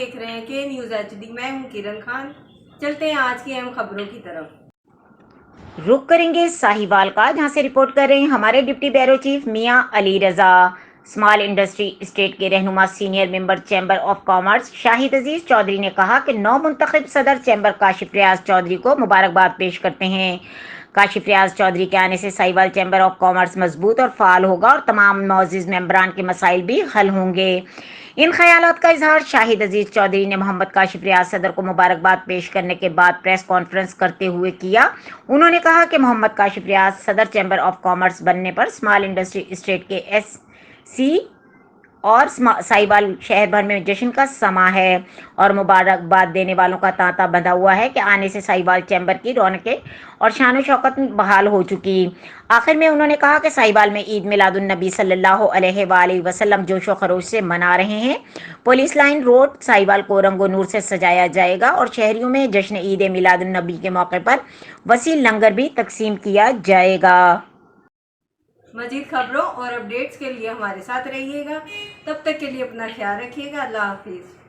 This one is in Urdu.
دیکھ رہے ہیں کے نیوز HD، میں ہوں کرن خان۔ چلتے ہیں آج کی اہم خبروں کی طرف۔ رخ کریں گے ساہیوال کا، جہاں سے رپورٹ کر رہے ہیں ہمارے deputy bureau chief Mian Ali Raza. Small industry estate کے رہنما senior member chamber of commerce Shahid Aziz Chaudhry نے کہا کہ نو منتخب صدر چیمبر کاشف ریاض چودھری کو مبارکباد پیش کرتے ہیں۔ کاشف ریاض چودھری کے آنے سے ساہیوال چیمبر آف کامرس مضبوط اور فعال ہوگا اور تمام معزز ممبران کے مسائل بھی حل ہوں گے۔ ان خیالات کا اظہار شاہد عزیز چودھری نے محمد کاشف ریاض صدر کو مبارکباد پیش کرنے کے بعد پریس کانفرنس کرتے ہوئے کیا۔ انہوں نے کہا کہ محمد کاشف ریاض صدر چیمبر آف کامرس بننے پر اسمال انڈسٹری اسٹیٹ کے SC اور ساہیوال شہر بھر میں جشن کا سماں ہے اور مبارکباد دینے والوں کا تانتا بندھا ہوا ہے کہ آنے سے ساہیوال چیمبر کی رونقیں اور شان و شوکت بحال ہو چکی۔ آخر میں انہوں نے کہا کہ ساہیوال میں عید میلاد النبی صلی اللہ علیہ وآلہ وسلم جوش و خروش سے منا رہے ہیں۔ پولیس لائن روڈ ساہیوال کو رنگ و نور سے سجایا جائے گا اور شہریوں میں جشن عید میلاد النبی کے موقع پر وسیع لنگر بھی تقسیم کیا جائے گا۔ مزید خبروں اور اپڈیٹس کے لیے ہمارے ساتھ رہیے گا، تب تک کے لیے اپنا خیال رکھیے گا۔ اللہ حافظ۔